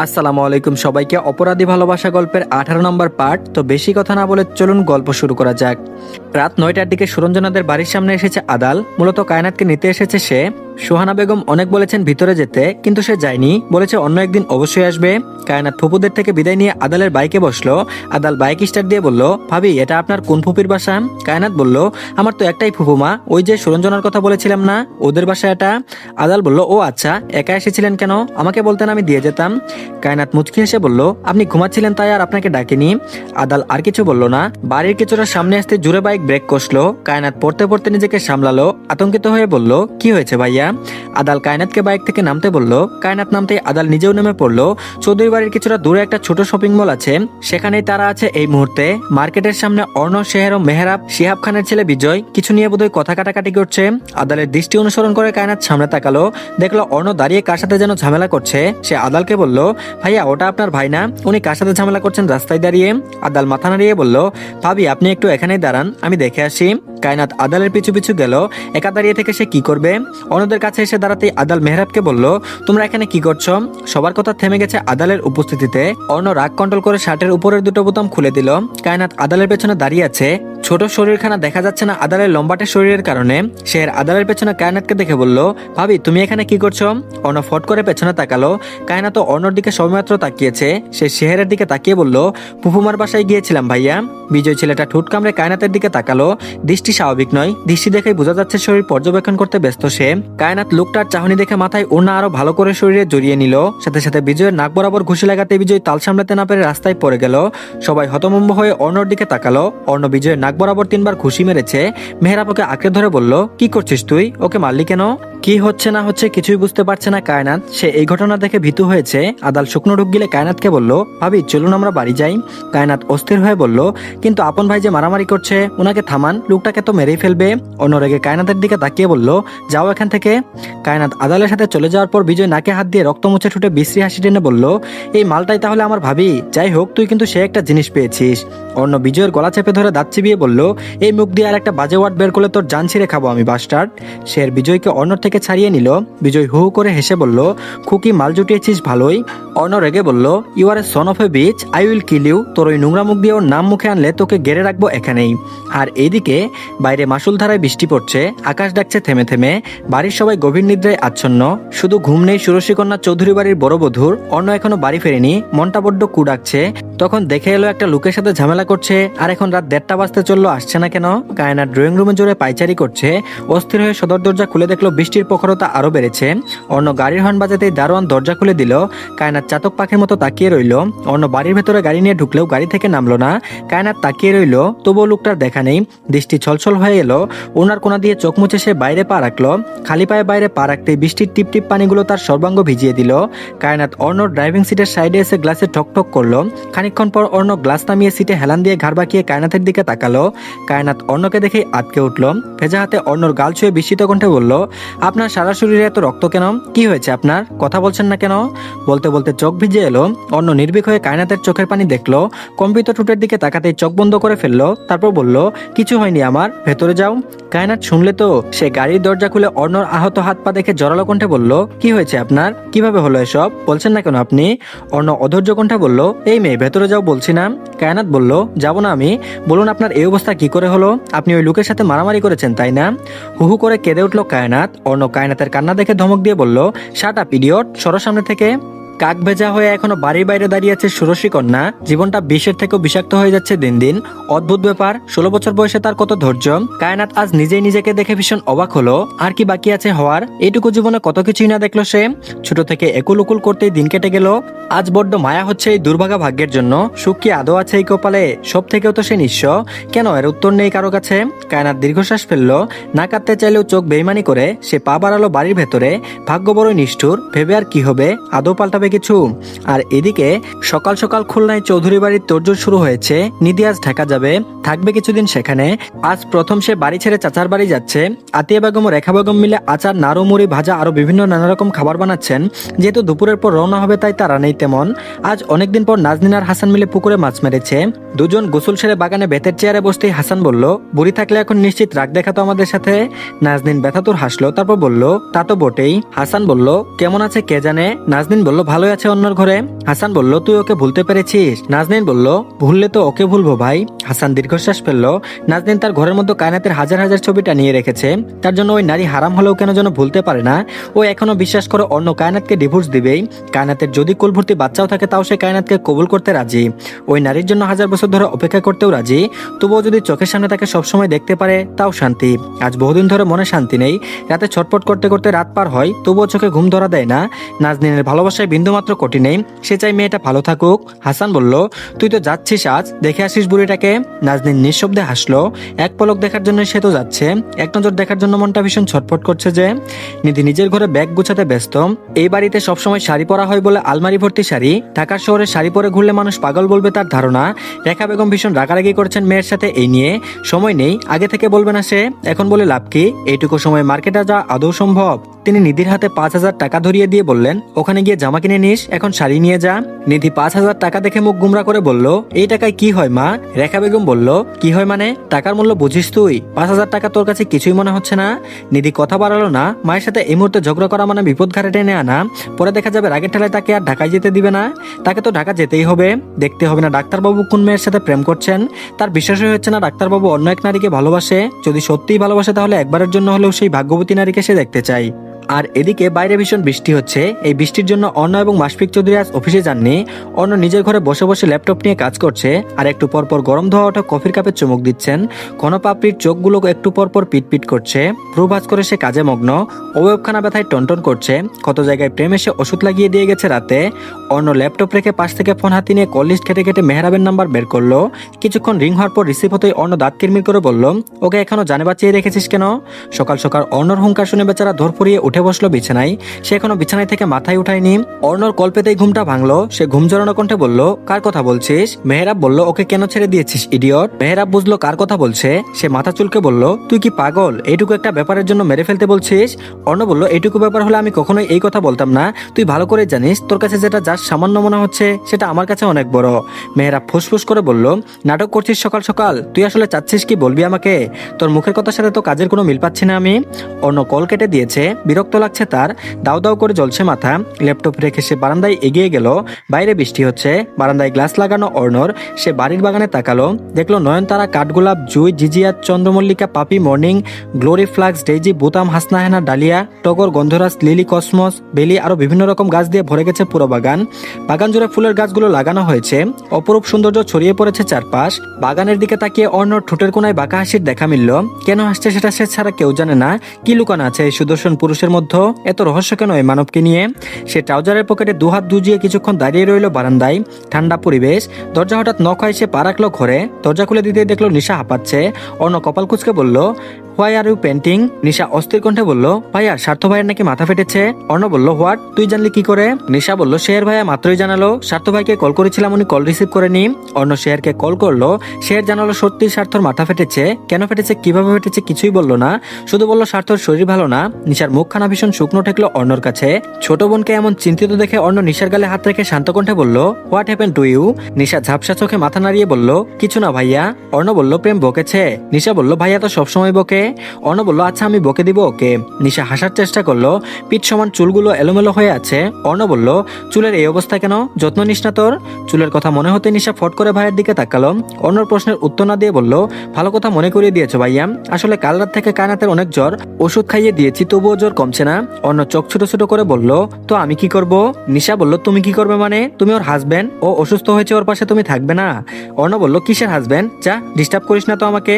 আসসালামু আলাইকুম সবাইকে। অপরাধী ভালোবাসা গল্পের 18 নম্বর পার্ট। তো বেশি কথা না বলে চলুন গল্প শুরু করা যাক। রাত 9টার দিকে সুরঞ্জনাদের বাড়ির সামনে এসেছে আদাল। মূলত কায়নাতকে নিতে এসেছে সে। সুহানা বেগম অনেক বলেছেন ভিতরে যেতে, কিন্তু সে যায়নি, বলেছে অন্য একদিন অবশ্যই আসবে। কায়নাত ফুপুদের থেকে বিদায় নিয়ে আদালের বাইকে বসলো। আদাল বাইক স্টার্ট দিয়ে বলল, ভাবি এটা আপনার কোন ফুপির বাসা? কায়নাত বলল, আমার তো একটাই ফুপুমা, ওই যে সুরঞ্জনার কথা বলেছিলাম না, ওদের বাসা এটা। আদাল বলল, ও আচ্ছা, একা এসেছিলেন কেন? আমাকে বলতেন আমি দিয়ে যেতাম। কায়নাত মুচকি হেসে বলল, আপনি ঘুমাচ্ছিলেন তাই আর আপনাকে ডাকিনি। আদাল আর কিছু বলল না। বাড়ির কিছুটা সামনে আসতে জুড়ে বাইক ব্রেক কষলো। কায়নাত পড়তে পড়তে নিজেকে সামলালো। আতঙ্কিত হয়ে বলল, কি হয়েছে ভাইয়া? আদাল কায়নাতকে বাইক থেকে নামতে বলল। কায়নাত নামতে আদাল নিজেও নেমে পড়লো। চৌধুরী বাড়ির কিছুটা দূরে একটা ছোট শপিং মল আছে, সেখানেই তারা আছে এই মুহূর্তে। মার্কেটের সামনে অর্ণব, শেহের ও মেহরাব, শিহাব খানের ছেলে বিজয় কিছু নিয়ে বোধহয় কথা কাটাকাটি করছে। আদালের দৃষ্টি অনুসরণ করে কায়নাত সামনে তাকালো, দেখলো অর্ণব দাঁড়িয়ে কার সাথে যেন ঝামেলা করছে। সে আদালকে বলল, ভাইয়া ওটা আপনার ভাই না? উনি কার সাথে ঝামেলা করছেন রাস্তায় দাঁড়িয়ে? আদাল মাথা নাড়িয়ে বলল, ভাবি আপনি একটু এখানেই দাঁড়ান, আমি দেখে আসি। কায়নাত আদালের পিছু পিছু গেল। একা দাঁড়িয়ে থেকে সে কি করবে? অন্যদের কাছে এসে দাঁড়াতেই আদাল মেহরাবকে বলল, তোমরা এখানে কি করছো? সবার কথা থেমে গেছে আদালের উপস্থিতিতে। অর্ণ রাগ কন্ট্রোল করে শার্টের উপরের দুটো বোতাম খুলে দিল। কায়নাত আদালের পেছনে দাঁড়িয়ে আছে। ছোট শরীরখানা দেখা যাচ্ছে না আদালের লম্বাটে শরীরের কারণে। সে আদালের পেছনে কায়নাতকে দেখে বলল, ভাবি তুমি এখানে কি করছো? অর্ণ ফট করে পেছনে তাকালো। কায়নাত অর্ণর দিকে সবেমাত্র তাকিয়েছে। সে শেহেরের দিকে তাকিয়ে বলল, ফুফুমার বাসায় গিয়েছিলাম ভাইয়া। বিজয় ছেলেটা ঠোঁট কামড়ে কায়নাতের দিকে তাকালো। দৃষ্টি স্বাভাবিক নয়, দৃষ্টি দেখেই বোঝা যাচ্ছে শরীর পর্যবেক্ষণ করতে ব্যস্ত সে। কায়নাত লোকটার চাহনি দেখে মাথায় ওড়না আরো ভালো করে শরীরে জড়িয়ে নিল। সাথে সাথে বিজয়ের নাক বরাবর ঘুষি লাগাতে বিজয় তাল সামলাতে না পেরে রাস্তায় পড়ে গেল। সবাই হতভম্ব হয়ে অর্ণর দিকে তাকালো। অর্ণ বিজয়ের নাক বরাবর 3বার ঘুষি মেরেছে। মেহরাব ওকে আঁকড়ে ধরে বলল, কি করছিস তুই? ওকে মারলি কেন? কি হচ্ছে না হচ্ছে কিছুই বুঝতে পারছে না কায়নাত। সে এই ঘটনা দেখে ভীতু হয়েছে। আদাল শুকনো ঢুক গিলে কায়নাতকে বলল, ভাবি চলুন আমরা বাড়ি যাই। কায়নাত অস্থির হয়ে বলল, কিন্তু আপন ভাই যে মারামারি করছে, ওনাকে থামান, লোকটাকে তো মেরেই ফেলবে। অন্য রেগে কায়নাতের দিকে তাকিয়ে বলল, যাও এখান থেকে। কায়নাত আদালের সাথে চলে যাওয়ার পর বিজয় নাকে হাত দিয়ে রক্ত মুছে ঠুটে বিশ্রী হাসি টেনে বলল, এই মালটাই তাহলে আমার ভাবি? যাই হোক, তুই কিন্তু সে একটা জিনিস পেয়েছিস। অন্য বিজয়ের গলা চেপে ধরে দাঁত চিবিয়ে বলল, এই মুখ দিয়ে আর একটা বাজে ওয়ার্ড বের করলে তোর জান ছিঁড়ে খাবো আমি বাস্টার্ড। সে বিজয়কে অর্ণর থেকে ছাড়িয়ে নিল। বিজয় হু হু করে হেসে বলল, খুকি মাল জুটিয়েছিস ভালোই। অর্ণ রেগে বলল, you are a son of a bitch, I will kill you. তোর ওই নোংরা মুখ দিয়ে ওর নাম মুখে আনলে তোকে গেড়ে রাখবো এখানেই। আর এইদিকে বাইরে মাসুলধারায় বৃষ্টি পড়ছে। আকাশ ডাকছে থেমে থেমে। বাড়ির সবাই গভীর নিদ্রায় আচ্ছন্ন। শুধু ঘুম নেই ষোড়শী কন্যা চৌধুরী বাড়ির বড় বধূর। অর্ণ এখনো বাড়ি ফেরেনি। মনটা বড্ড কু ডাকছে। তখন দেখে এলো একটা লোকের সাথে ঝামেলা করছে। আর এখন রাত 1:30 বাজতে চললো, আসছে না কেন? কায়নাত ড্রয়িং রুমে জোরে পায়চারি করছে। অস্থির হয়ে সদর দরজা খুলে দেখলো বৃষ্টির প্রখরতা আরো বেড়েছে। অর্ণ গাড়ির হর্ন বাজাতেই দারোয়ান দরজা খুলে দিল। কায়নাত চাতক পাখির মতো তাকিয়ে রইল। অর্ণ বাড়ির ভেতরে গাড়ি নিয়ে ঢুকলেও গাড়ি থেকে নামলো না। কায়নাত তাকিয়ে রইল, তবুও লোকটার দেখা নেই। দৃষ্টি ছলছল হয়ে এলো। ওনার কোনা দিয়ে চোখ মুছে সে বাইরে পা রাখলো। খালি পায়ে বাইরে পা রাখতেই বৃষ্টির টিপ টিপ পানিগুলো তার সর্বাঙ্গ ভিজিয়ে দিল। কায়নাত অর্ণর ড্রাইভিং সিটের সাইডে এসে গ্লাসে ঠক ঠক করলো। খানিকক্ষণ পর অর্ণ গ্লাস নামিয়ে সিটে হেলান দিয়ে ঘাড় বাঁকিয়ে কায়নাতের দিকে তাকালো। কায়নাত অর্ণকে দেখেই আটকে উঠল। ভেজা হাতে অর্ণর গাল ছুঁয়ে বিস্মিত কণ্ঠে বলল, আপনার সারা শরীরে এত রক্ত কেন? কি হয়েছে আপনার? কথা বলছেন না কেন? বলতে বলতে চোখ ভিজে এলো। অর্ণ নির্ভীক হয়ে কায়নাতের চোখের পানি দেখলো। কম্পিত ঠোঁটের দিকে তাকাতেই চোখ বন্ধ করে ফেললো। তারপর বলল, কিছু হয়নি আমার, ভেতরে যাও। কায়নাত শুনলে তো। সে গাড়ির দরজা খুলে অর্ণর আহত হাত পা দেখে জোরালো কণ্ঠে বলল, কি হয়েছে আপনার? কিভাবে হলো এসব? বলছেন না কেন আপনি? অর্ণ অধৈর্য কণ্ঠে বলল, এই মেয়ে ভেতরে যাও বলছি না। কায়নাত বলল, যাবো না আমি। বলুন আপনার এই অবস্থা কি করে হলো? আপনি ওই লোকের সাথে মারামারি করেছেন তাই না? হুহু করে কেঁদে উঠল কায়নাত। অর্ণ কায়নাতের কান্না দেখে ধমক দিয়ে বলল, শাট আপ ইডিয়ট, সরো সামনে থেকে। কাক ভেজা হয়ে এখনো বাড়ির বাইরে দাঁড়িয়ে আছে ষোড়শী কন্যা। জীবনটা বিষের থেকেও বিষাক্ত হয়ে যাচ্ছে দিন দিন। অদ্ভুত ব্যাপার, 16 বছর বয়সে তার কত ধৈর্য। কায়নাত আজ নিজেই নিজেকে দেখে ভীষণ অবাক হলো। আর কি বাকি আছে হওয়ার? এইটুকু জীবনে কত কিছুই না দেখলো সে। ছোট থেকে একুল উকুল করতেই দিন কেটে গেল। আজ বড্ড মায়া হচ্ছে এই দুর্ভাগা ভাগ্যের জন্য। সুখ কি আদৌ আছে এই কপালে? সব থেকেও তো সে নিঃস্ব। কেন এর উত্তর নেই কারো কাছে? কায়নাত দীর্ঘশ্বাস ফেললো। না কাঁদতে চাইলেও চোখ বেইমানি করে সে পা বাড়ালো বাড়ির ভেতরে। ভাগ্য বড়ই নিষ্ঠুর। ভেবে আর কি হবে? আদৌ পাল্টাবে কিছু? আর এদিকে সকাল সকাল খুলনায় চৌধুরী বাড়ির তোড়জোড় শুরু হয়েছে। নিধি আজ ঢাকা যাবে, থাকবে কিছুদিন সেখানে। আজ প্রথম সে বাড়ি ছেড়ে চাচার বাড়ি যাচ্ছে। আতিয়া বেগম ও রেখা বেগম মিলে আচার, নাড়ু, মুড়ি, ভাজা আরো বিভিন্ন নানা রকম খাবার বানাচ্ছেন। যেহেতু দুপুরের পর রওনা হবে তাই তারা নেই তেমন। আজ অনেকদিন পর নাজনীন আর হাসান মিলে পুকুরে মাছ মেরেছে। দুজন গোসল সেরে বাগানে বেতের চেয়ারে বসতেই হাসান বলল, বুড়ি থাকলে এখন নিশ্চিত রাগ দেখাতো আমাদের সাথে। নাজনীন ব্যথাতুর হাসলো, তারপর বলল, তা তো বটেই। হাসান বলল, কেমন আছে কে জানে। নাজনীন বলল, ভালো ভালোই আছে অন্যর ঘরে। হাসান বলল, তুই ওকে ভুলতে পেরেছিস? নাজনীন বলল, ভুললে তো ওকে ভুলবো ভাই। হাসান দীর্ঘশ্বাস ফেললো। নাজনীন তার ঘরের মধ্যে কায়নাতের হাজার হাজার ছবিটা নিয়ে রেখেছে, তার জন্য ওই নারী হারাম হলেও কেন যেন ভুলতে পারে না। ও এখনো বিশ্বাস করে অন্য কায়নাতকে ডিভোর্স দিবেই। কায়নাতের যদি কুলভর্তি বাচ্চাও থাকে তাও সে কায়নাতকে কবুল করতে রাজি। ওই নারীর জন্য হাজার বছর ধরে অপেক্ষা করতেও রাজি। তবুও যদি চোখের সামনে তাকে সবসময় দেখতে পারে তাও শান্তি। আজ বহুদিন ধরে মনে শান্তি নেই। রাতে ছটপট করতে করতে রাত পার হয়, তবুও চোখে ঘুম ধরা দেয় না। নাজনীনের ভালোবাসায় বিন্দুমাত্র কটি নেই, সে চাই মেয়েটা ভালো থাকুক। হাসান বলল, তুই তো যাচ্ছিস, আজ দেখে আসিস বুড়িটাকে। নাজনীন নিঃশব্দে হাসলো। এক পলক দেখার জন্য সে তো যাচ্ছে, এক নজর দেখার জন্য মনটা ভীষণ ছটফট করছে যে। নিধি নিজের ঘরে ব্যাগ গুছাতে ব্যস্ত। এই বাড়িতে সবসময় শাড়ি পরা হয় বলে আলমারি ভর্তি শাড়ি। ঢাকার শহরে শাড়ি পরে ঘুরলে মানুষ পাগল বলবে তার ধারণা। রেখা বেগম ভীষণ রাগারাগি করছেন মেয়ের সাথে এই নিয়ে। সময় নেই, আগে থেকে বলবে না সে, এখন বলে লাভ কি? এইটুকু সময় মার্কেটে যা আদৌ সম্ভব? তিনি নিধির হাতে 5,000 টাকা ধরিয়ে দিয়ে বললেন, ওখানে গিয়ে জামা কিনে নিস, এখন শাড়ি নিয়ে যা। নিধি 5,000 টাকা দেখে মুখ গুমরা করে বলল, এই টাকায় কি হয় মা? রেখা বেগম বলল, কি হয় মানে? টাকার মূল্য বুঝিস তুই? 5,000 টাকা তোর কাছে কিছুই মনে হচ্ছে না? নিধি কথা বাড়ালো না। মায়ের সাথে এই মুহূর্তে ঝগড়া করা মানে বিপদ ঘাটে টেনে আনা। পরে দেখা যাবে রাগের ঠেলায় তাকে আর ঢাকায় যেতে দিবে না। তাকে তো ঢাকা যেতেই হবে। দেখতে হবে না ডাক্তারবাবু কোন মেয়ের সাথে প্রেম করছেন। তার বিশ্বাসই হচ্ছে না ডাক্তারবাবু অন্য এক নারীকে ভালোবাসে। যদি সত্যিই ভালোবাসে তাহলে একবারের জন্য হলেও সেই ভাগ্যবতী নারীকে সে দেখতে চাই। আর এদিকে বাইরে ভীষণ বৃষ্টি হচ্ছে। এই বৃষ্টির জন্য অর্ণ এবং মাসফিক চৌধুরী আজ অফিসে যাননি। অর্ণ নিজের ঘরে বসে বসে ল্যাপটপ নিয়ে কাজ করছে, আর একটু পরপর গরম ধোয়া ওঠা কফির কাপে চুমুক দিচ্ছেন। কনপাপড়ির চোখগুলো একটু পরপর পিটপিট করছে। ভ্রু ভাঁজ করে সে কাজে মগ্ন। অবয়বখানা ব্যথায় টনটন করছে। কত জায়গায় প্রেম এসে ওষুধ লাগিয়ে দিয়ে গেছে রাতে। অর্ণ ল্যাপটপ রেখে পাশ থেকে ফোন হাতে নিয়ে কল লিস্ট ঘেটে ঘেটে মেহরাবের নাম্বার বের করলো। কিছুক্ষণ রিং হওয়ার পর রিসিভ হতেই অর্ণ দাঁত কিরমির করে বলল, ওকে এখনো জানে বাঁচিয়ে রেখেছিস কেন? সকাল সকাল অর্ণর হুঙ্কার শুনে বেচারা ধরফরিয়ে উঠে বসলো বিছানায়। সে এখনো বিছানায় থেকে মাথায় উঠায়নি। অর্ণর কল পেতেই ঘুমটা ভাঙলো। সে ঘুম জড়ানো কণ্ঠে বলল, কার কথা বলছিস? মেহরাব বলল, ওকে কেন ছেড়ে দিয়েছিস ইডিয়ট? মেহরাব বুঝলো কার কথা বলছে। সে মাথা চুলকে বলল, তুই কি পাগল? এইটুকু একটা ব্যাপারের জন্য মেরে ফেলতে বলছিস? অর্ণ বলল, এইটুকু ব্যাপার হলে আমি কখনোই এই কথা বলতাম না। তুই ভালো করে জানিস তোর কাছে যেটা যার সামান্য মনে হচ্ছে সেটা আমার কাছে অনেক বড়। মেহরাব ফুসফুস করে বলল, নাটক করছিস সকাল সকাল? তুই আসলে চাচ্ছিস কি বলবি আমাকে? তোর মুখের কথার সাথে তো কাজের কোনো মিল পাচ্ছি না আমি। অর্ণ কল কেটে দিয়েছে। বিরক্ত লাগছে তার। দাও দাও করে জ্বলছে মাথা। ল্যাপটপ রেখে সে বারান্দায় এগিয়ে গেল। বাইরে বৃষ্টি হচ্ছে। বারান্দায় গ্লাস লাগানো অর্ণর। সে বাড়ির বাগানে তাকালো। দেখলো নয়নতারা, কাঠগোলাপ, জুই, জিজিয়া, চন্দ্রমল্লিকা, পাপি, মর্নিং গ্লোরি, ফ্লাক্স, ডেইজি, বুতাম, হাসনাহেনা, ডালিয়া, টগর, গন্ধরাজ, লিলি, কসমস, বেলি, আরো বিভিন্ন রকম গাছ দিয়ে ভরে গেছে পুরো বাগান। বাগান জুড়ে ফুলের গাছগুলো লাগানো হয়েছে। অপরূপ সৌন্দর্য ছড়িয়ে পড়েছে চারপাশ। বাগানের দিকে তাকিয়ে অর্ণর ঠোঁটের কোনায় বাঁকা হাসির দেখা মিলল। কেন হাসছে সেটা সে ছাড়া কেউ জানে না। কি লুকানো আছে এই সুদর্শন পুরুষের মধ্যে? এত রহস্য কেন এই মানবকে নিয়ে? সে ট্রাউজারের পকেটে দুহাত দুজিয়ে কিছুক্ষণ দাঁড়িয়ে রইল বারান্দায়। ঠান্ডা পরিবেশ। দরজা হঠাৎ নক হয়, সে পা রাখলো ঘরে। দরজা খুলে দিতে দেখলো নিশা হাঁপাচ্ছে। অর্ণ কপাল কুঁচকে বলল, হোয়াই আর ইউ পেন্টিং? নিশা অস্থির কণ্ঠে বলল, ভাইয়া স্বার্থ ভাইয়ের নাকি মাথা ফেটেছে। অর্ণ বলল, হোয়াট? তুই জানলি কি করে? নিশা বলল, শের ভাইয়া মাত্রই জানালো। স্বার্থ ভাইকে কল করেছিলাম, উনি কল রিসিভ করেনি। অর্ণ শেরকে কল করলো। শের জানালো সত্যি স্বার্থর মাথা ফেটেছে। কেন ফেটেছে, কিভাবে ফেটেছে কিছুই বললো না। শুধু বললো স্বার্থর শরীর ভালো না। নিশার মুখখানা ভীষণ শুকনো ঠেকলো অর্ণর কাছে। ছোট বোনকে এমন চিন্তিত দেখে অর্ণ নিশার গালে হাত রেখে শান্ত কণ্ঠে বলল, হোয়াট হ্যাপেন টু ইউ? নিশা ঝাপসা চোখে মাথা নাড়িয়ে বলল, কিছু না ভাইয়া। অর্ণ বলল, প্রেম বকেছে? নিশা বলল, ভাইয়া তো সবসময় বকে। অর্ণ বলল, আচ্ছা আমি বকে দিব ওকে। নিশা হাসার চেষ্টা করলো। পিঠ সমান চুলগুলো এলোমেলো হয়ে আছে। অর্ণ বলল, চুলের এই অবস্থা কেন? যত্ন নিস না তোর? চুলের কথা মনে হতে নিশা ফট করে ভাইয়ের দিকে তাকালো। অর্ণর প্রশ্নের উত্তর না দিয়ে বলল, ভালো কথা মনে করিয়ে দিয়েছো ভাইয়া। আসলে কাল রাত থেকে কায়নাতের অনেক জ্বর। ওষুধ খাইয়ে দিয়েছি, তবুও জ্বর কমছে না। অর্ণ চোখ ছোট ছোট করে বলল, তো আমি কি করব? নিশা বলল, তুমি কি করবে মানে? তুমি ওর হাজবেন্ড। ও অসুস্থ হয়েছে, ওর পাশে তুমি থাকবে না? অর্ণ বলল, কিসের হাজবেন্ড? যা, ডিস্টার্ব করিস না তো আমাকে।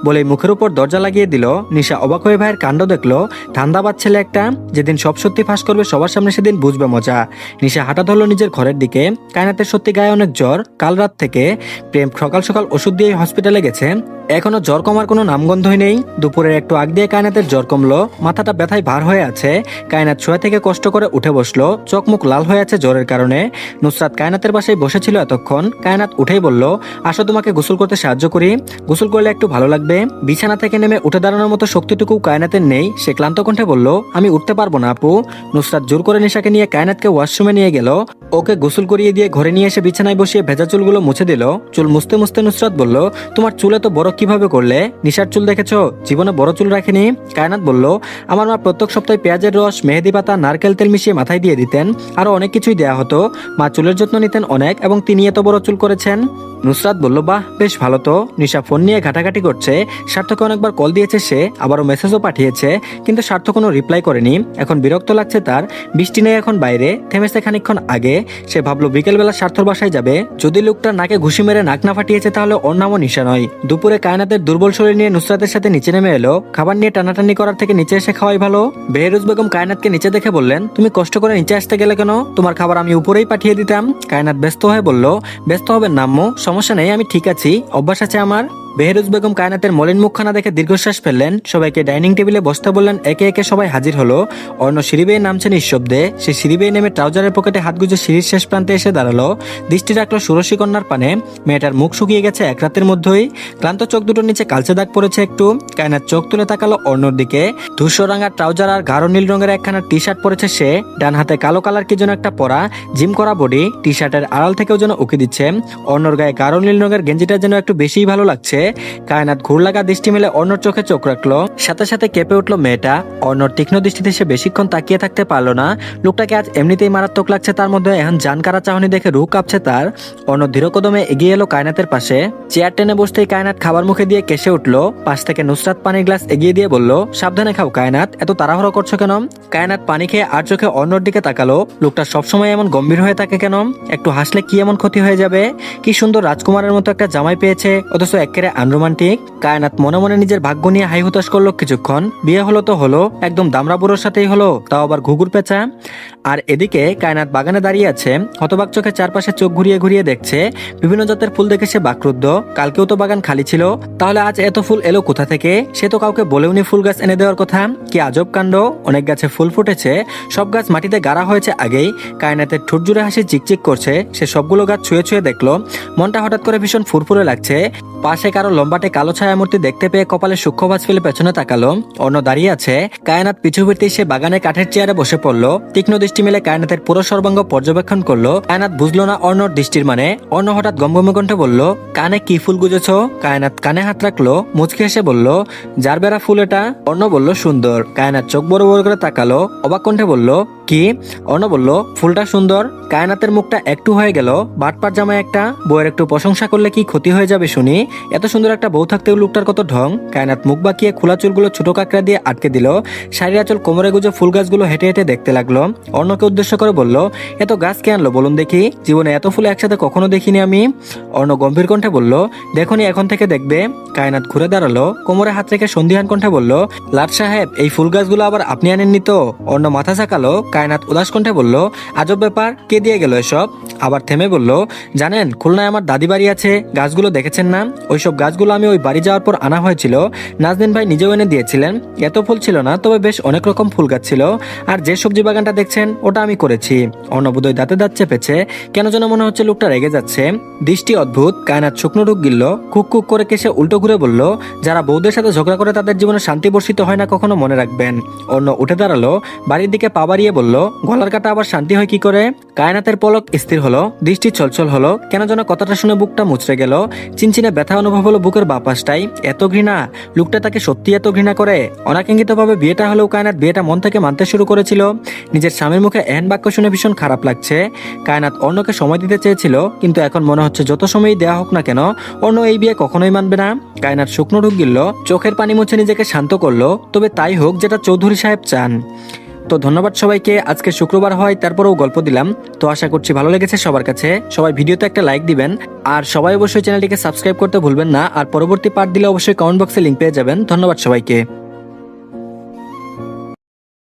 বলে মুখের উপর দরজা লাগিয়ে দিল। নিশা অবাক হয়ে ভাইয়ের কাণ্ড দেখলো। ধান্দাবাজ ছেলে একটা। যেদিন সব সত্যি ফাঁস করবে সবার সামনে সেদিন বুঝবে মজা। নিশা হাঁটা ধরলো নিজের ঘরের দিকে। কায়নাতের সত্যি গায়ে অনেক জ্বর। কাল রাত থেকে। প্রেম সকাল সকাল ওষুধ দিয়ে হসপিটালে গেছে। এখনো জ্বর কমার কোনো নামগন্ধই নেই। দুপুরের একটু আগ দিয়ে কায়নাতের জ্বর কমলো। মাথাটা ব্যথায় ভার হয়ে আছে। কায়নাত শোয়া থেকে কষ্ট করে উঠে বসলো। চোখ মুখ লাল হয়ে আছে জ্বরের কারণে। নুসরাত কায়নাতের বাসায় বসেছিল এতক্ষণ। কায়নাত উঠেই বলল, আসো তোমাকে গোসল করতে সাহায্য করি। গোসল করলে একটু ভালো লাগবে। বিছানা থেকে নেমে উঠে দাঁড়ানোর মতো শক্তিটুকু কায়নাতের নেই। সে ক্লান্ত কণ্ঠে বলল, আমি উঠতে পারবো না আপু। নুসরাত জোর করে নিশাকে নিয়ে কায়নাতকে ওয়াশরুমে নিয়ে গেল। ওকে গোসল করিয়ে দিয়ে ঘরে নিয়ে এসে বিছানায় বসিয়ে ভেজা চুলগুলো মুছে দিল। চুল মুছতে মুছতে নুসরাত বলল, তোমার চুলে তো বড় কিভাবে করলে? নিশার চুল দেখেছো? জীবনে বড় চুল রাখেনি। কায়নাত বলল, আমার মা প্রত্যেক সপ্তাহে পেঁয়াজের রস, মেহেদি পাতা, নারকেল তেল মিশিয়ে মাথায় দিয়ে দিতেন। আরো অনেক কিছুই দেয়া হতো। মা চুলের যত্ন নিতেন অনেক এবং তিনি এত বড় চুল করেছেন। নুসরাত বলল, বাহ, বেশ ভালো তো। নিশা ফোন নিয়ে ঘাটাঘাটি করছে। সার্থকে অনেকবার কল দিয়েছে সে, আবারও মেসেজও পাঠিয়েছে, কিন্তু সার্থ কোনো রিপ্লাই করেনি। এখন বিরক্ত লাগছে তার। বৃষ্টি নেই এখন বাইরে, থেমেছে খানিকক্ষণ আগে। সে ভাবলো বিকেলবেলা সার্থর বাসায় যাবে। যদি লোকটা নাকে ঘুষি মেরে নাক না ফাটিয়েছে তাহলে ওর নামও নিশা নয়। দুপুরে কায়নাতের দুর্বল শরীর নিয়ে নুসরাতের সাথে নিচে নেমে এলো। খাবার নিয়ে টানাটানি করার থেকে নিচে এসে খাওয়াই ভালো। বেহরুজ বেগম কায়নাতকে নিচে দেখে বললেন, তুমি কষ্ট করে নিচে আসতে গেলে কেন? তোমার খাবার আমি উপরেই পাঠিয়ে দিতাম। কায়নাত ব্যস্ত হয়ে বলল, ব্যস্ত হবেন না আম্মু, সমস্যা নেই, আমি ঠিক আছি, অভ্যাস আছে আমার। বেহরুজ বেগম কায়নাতের মলিন মুখখানা দেখে দীর্ঘশ্বাস ফেললেন। সবাইকে ডাইনিং টেবিলে বসতে বললেন। একে একে সবাই হাজির হলো। অর্ণ সিঁড়ি বেয়ে নামছে নিঃশব্দে। সে সিঁড়ি বেয়ে নেমে ট্রাউজারের পকেটে হাত গুজে সিঁড়ির শেষ প্রান্তে এসে দাঁড়ালো। দৃষ্টি রাখলো ষোড়শী কন্যার পানে। মেয়েটার মুখ শুকিয়ে গেছে এক রাতের মধ্যেই। ক্লান্ত চোখ দুটোর নিচে কালচে দাগ পড়েছে একটু। কায়নাত চোখ তুলে তাকালো অর্ণর দিকে। ধূসরাঙা ট্রাউজার আর গাঢ় নীল রঙের একখানা টি শার্ট পরেছে সে। ডান হাতে কালো কালার কি যেন একটা পরা, জিম করা বডি। টি শার্টের আড়াল থেকেও যেন উকি দিচ্ছে। অর্ণর গায়ে গাঢ় নীল রঙের গেঞ্জিটা যেন একটু বেশিই ভালো লাগছে। কায়নাত ঘুর লাগা দৃষ্টি মেলে অর্ণর চোখে চোখ রাখলো। সাথে সাথে কেঁপে উঠলো মেয়েটা। অর্ণর তীক্ষ্ণ দৃষ্টিতে সে বেশিক্ষণ তাকিয়ে থাকতে পারলো না। লোকটাকে আজ এমনিতেই মারাত্মক লাগছে তার মধ্যে এখন জানকারা চাহনি দেখে রুহ কাঁপছে তার। অর্ণ ধীরকদমে এগিয়ে এলো কায়নাতের পাশে। চেয়ার টেনে বসতেই কায়নাত খাবার মুখে দিয়ে কেসে উঠলো। পাশ থেকে নুসরাত পানির গ্লাস এগিয়ে দিয়ে বলল, সাবধানে খাও কায়নাত, এত তাড়াহুড়ো করছো কেন? কায়নাত পানি খেয়ে আর চোখে অর্ণর দিকে তাকালো। লোকটা সবসময় এমন গম্ভীর হয়ে থাকে কেন? একটু হাসলে কি এমন ক্ষতি হয়ে যাবে? কি সুন্দর রাজকুমারের মতো একটা জামাই পেয়েছে, অথচ একেবারে আনরোমান্টিক। কায়নাত মনে মনে নিজের ভাগ্য নিয়ে হাই হুতাশ করলো কিছুক্ষণ। বিয়ে হলো তো হলো, একদম দামরা বুড়োর সাথেই হলো, তাও আবার ঘুঘুর পেঁচা। আর এদিকে কায়নাত বাগানে দাঁড়িয়ে আছে, হতবাক চোখে চারপাশে চোখ ঘুরিয়ে ঘুরিয়ে দেখছে। বিভিন্ন জাতের ফুল দেখে সে বাকরুদ্ধ। কালকেও তো বাগান খালি ছিল, তাহলে আজ এত ফুল এলো কোথা থেকে? সে তো কাউকে বলেওনি ফুল গাছ এনে দেওয়ার কথা। কি আজব কাণ্ড! অনেক গাছে ফুল ফুটেছে, সব গাছ মাটিতে গাড়া হয়েছে আগেই। কায়নাতের ঠোঁট জুড়ে হাসি চিকচিক করছে। সে সবগুলো গাছ ছুঁয়ে ছুঁয়ে দেখলো। মনটা হঠাৎ করে ভীষণ ফুরফুরে লাগছে। পাশে কারো লম্বাটে কালো ছায়ামূর্তি দেখতে পেয়ে কপালে সূক্ষ্ম ভাঁজ ফেলে পেছনে তাকালো। অর্ণ দাঁড়িয়ে আছে। কায়নাত পিছু ফিরতেই সে বাগানের কাঠের চেয়ারে বসে পড়লো। তীক্ষ্ণ দৃষ্টি মেলে কায়নাতের পুরো সর্বাঙ্গ পর্যবেক্ষণ করলো। কায়নাত বুঝলো না অর্ণর দৃষ্টির মানে। অর্ণ হঠাৎ গমগমে কণ্ঠে বলল, কানে কি ফুল গুজেছো? কায়নাত কানে হাত রাখলো, মুচকি হেসে বলল, জারবেরা ফুল এটা। অর্ণ বলল, সুন্দর। কায়নাত চোখ বড় বড় করে তাকালো, অবাক কণ্ঠে বলল, কি? অর্ণ বলল, ফুলটা সুন্দর। কায়নাতের মুখটা একটু হয়ে গেল। বাটপার জামাই একটা, বউয়ের একটু প্রশংসা করলে কি ক্ষতি হয়ে যাবে শুনি? এত সুন্দর একটা বউ থাকতেও লোকটার কত ঢং। কায়নাত মুখ বাঁকিয়ে খোলা চুলগুলো ছোট কাঁকড়া দিয়ে আটকে দিল। শাড়ির আঁচল কোমরে গুজে ফুল গাছগুলো হেঁটে হেঁটে দেখতে লাগলো। অর্ণকে উদ্দেশ্য করে বলল, এত গাছ কে আনলো বলুন দেখি? জীবনে এত ফুল একসাথে কখনো দেখিনি আমি। অর্ণ গম্ভীর কণ্ঠে বলল, দেখনি, এখন থেকে দেখবে। কায়নাত ঘুরে দাঁড়ালো, কোমরে হাত রেখে সন্ধিহান কণ্ঠে বলল, লাট সাহেব, এই ফুল গাছগুলো আবার আপনি আনেননি তো? অর্ণ মাথা ঝাঁকালো। কায়নাত উদাস কণ্ঠে বলল, আজব ব্যাপার, কে দিয়ে গেল এসব? আবার থেমে বলল, জানেন খুলনায় আমার দাদি বাড়ি আছে, গাছগুলো দেখেছেন না? ওইসব গাছগুলো আমি ওই বাড়ি যাওয়ার পর আনা হয়েছিল। নাজনীন ভাই নিজেও এনে দিয়েছিলেন। এত ফুল ছিল না, তবে বেশ অনেক রকম ফুল গাছ ছিল। আর যে সবজি বাগানটা দেখছেন ওটা আমি করেছি। অর্ণবোধই দাঁতে দাঁত চেপেছে। কেন যেন মনে হচ্ছে লোকটা রেগে যাচ্ছে। দৃষ্টি অদ্ভুত। কায়নাত শুকনো ঢুক গিলল। কুক কুক করে কেসে উল্টো ঘুরে বলল, যারা বউদের সাথে ঝগড়া করে তাদের জীবনে শান্তি বর্ষিত হয় না কখনো, মনে রাখবেন। অর্ণ উঠে দাঁড়ালো, বাড়ির দিকে পা বাড়িয়ে বলল, গলার কাটা আবার শান্তি হয় কি করে? কায়নাতের পলক স্থির হলো, দৃষ্টি ছলছল হলো। কেন যেন কথাটা শুনে বুকটা মুচড়ে গেল। চিনচিনে ব্যথা অনুভব হলো বুকের বাপাসটাই। এত ঘৃণা! লোকটা তাকে সত্যি এত ঘৃণা করে? অনাকাঙ্ক্ষিতভাবে বিয়েটা হলেও কায়নাত বিয়েটা মন থেকে মানতে শুরু করেছিল। নিজের স্বামীর মুখে এহেন বাক্য শুনে ভীষণ খারাপ লাগছে। কায়নাত অর্ণকে সময় দিতে চেয়েছিল, কিন্তু এখন মনে হচ্ছে যত সময়ই দেওয়া হোক না কেন অর্ণ এই বিয়ে কখনোই মানবে না। কায়নাত শুকনো ঢুক গিলল, চোখের পানি মুছে নিজেকে শান্ত করলো। তবে তাই হোক যেটা চৌধুরী সাহেব চান। তো ধন্যবাদ সবাইকে। আজকে শুক্রবার হয় তারপরেও গল্প দিলাম, তো আশা করছি ভালো লেগেছে সবার কাছে। সবাই ভিডিওতে একটা লাইক দিবেন, আর সবাই অবশ্যই চ্যানেলটিকে সাবস্ক্রাইব করতে ভুলবেন না। আর পরবর্তী পার্ট দিলে অবশ্যই কমেন্ট বক্সে লিংক পেয়ে যাবেন। ধন্যবাদ সবাইকে।